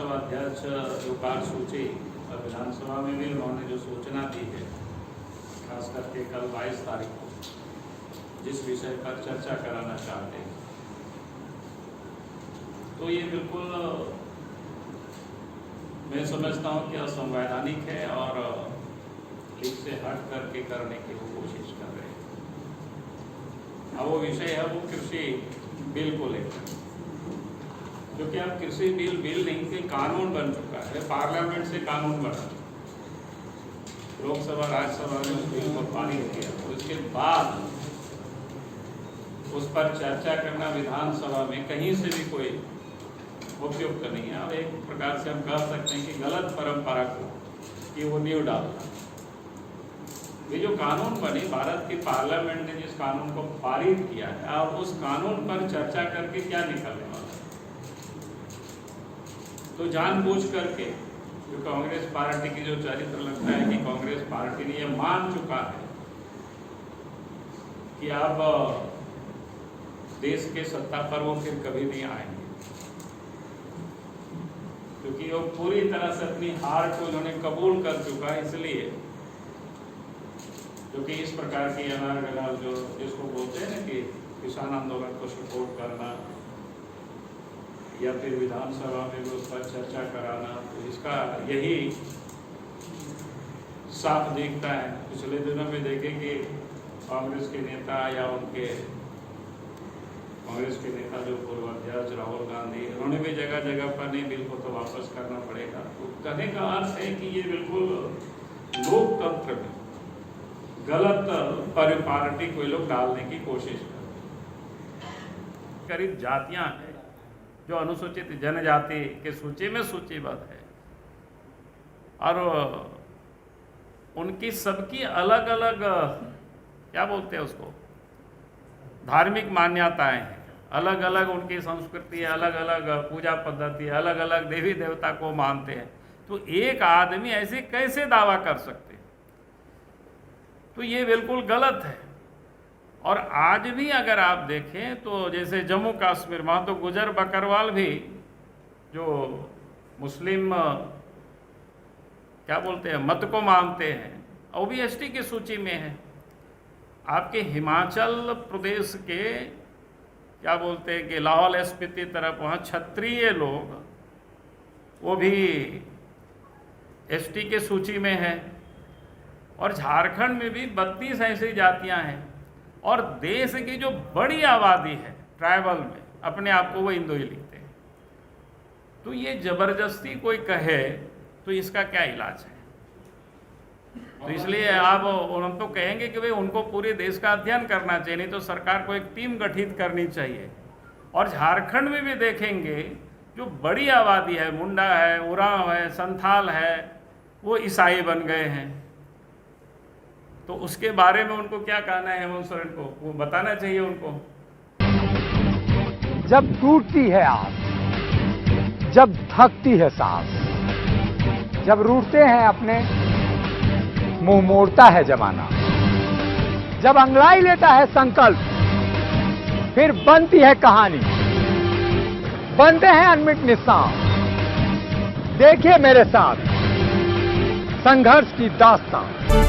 विधानसभा अध्यक्ष जो कार्यसूची और विधानसभा में भी उन्होंने जो सूचना दी है, खास करके कल 22 तारीख को जिस विषय पर चर्चा कराना चाहते हैं, तो ये बिल्कुल मैं समझता हूँ कि असंवैधानिक है और लीक से हट करके करने की वो कोशिश कर रहे हैं। अब वो विषय है वो कृषि बिल को लेकर, क्योंकि अब कृषि बिल नहीं कि कानून बन चुका है, पार्लियामेंट से कानून बना, लोकसभा राज्यसभा ने उस बिल को पारित किया, उसके बाद उस पर चर्चा करना विधानसभा में कहीं से भी कोई उपयुक्त नहीं है। और एक प्रकार से हम कह सकते हैं कि गलत परंपरा को कि वो नींव डालना। ये जो कानून बनी, भारत की पार्लियामेंट ने जिस कानून को पारित किया है, और उस कानून पर चर्चा करके क्या निकलने वाला है? तो जानबूझ करके जो कांग्रेस पार्टी की जो चरित्र लगता है कि कांग्रेस पार्टी ने यह मान चुका है कि अब देश के सत्ता पर वो फिर कभी नहीं आएंगे, क्योंकि वो पूरी तरह से अपनी हार को उन्होंने कबूल कर चुका है। इसलिए क्योंकि इस प्रकार की अनार जो जिसको बोलते हैं ना कि किसान आंदोलन को सपोर्ट करना या फिर विधानसभा में भी उस पर चर्चा कराना, तो इसका यही साफ दिखता है। पिछले दिनों में देखें कि कांग्रेस के नेता या उनके कांग्रेस के नेता जो पूर्व अध्यक्ष राहुल गांधी, उन्होंने भी जगह जगह पर नहीं, बिल को तो वापस करना पड़ेगा। तो कहने का अर्थ है कि ये बिल्कुल लोकतंत्र में गलत पार्टी को लोग डालने की कोशिश कर रहे हैं। करीब जातियां हैं जो अनुसूचित जनजाति के सूची में सूचीबद्ध है, और उनकी सबकी अलग अलग क्या बोलते हैं उसको, धार्मिक मान्यताएं हैं, अलग अलग उनकी संस्कृति है, अलग अलग पूजा पद्धति है, अलग अलग देवी देवता को मानते हैं। तो एक आदमी ऐसे कैसे दावा कर सकते हैं? तो ये बिल्कुल गलत है। और आज भी अगर आप देखें तो जैसे जम्मू कश्मीर वहाँ तो गुजर बकरवाल भी जो मुस्लिम क्या बोलते हैं मत को मानते हैं, वो भी एसटी की सूची में है। आपके हिमाचल प्रदेश के क्या बोलते हैं कि लाहौल स्पीति तरफ वहाँ क्षत्रिय लोग, वो भी एसटी के सूची में है। और झारखंड में भी 32 ऐसी जातियां हैं, और देश की जो बड़ी आबादी है ट्राइबल में, अपने आप को वो हिंदू ही लिखते हैं। तो ये जबरदस्ती कोई कहे तो इसका क्या इलाज है? तो इसलिए आप हम तो कहेंगे कि भाई उनको पूरे देश का अध्ययन करना चाहिए, नहीं तो सरकार को एक टीम गठित करनी चाहिए। और झारखंड में भी देखेंगे जो बड़ी आबादी है, मुंडा है, उरांव है, संथाल है, वो ईसाई बन गए हैं। तो उसके बारे में उनको क्या कहना है हेमंत सोरेन को? वो बताना चाहिए उनको। जब टूटती है आस, जब थकती है सांस, जब रूठते हैं अपने, मुंह मोड़ता है जमाना, जब अंगड़ाई लेता है संकल्प, फिर बनती है कहानी, बनते हैं अनमिट निशान। देखिए मेरे साथ संघर्ष की दास्तान।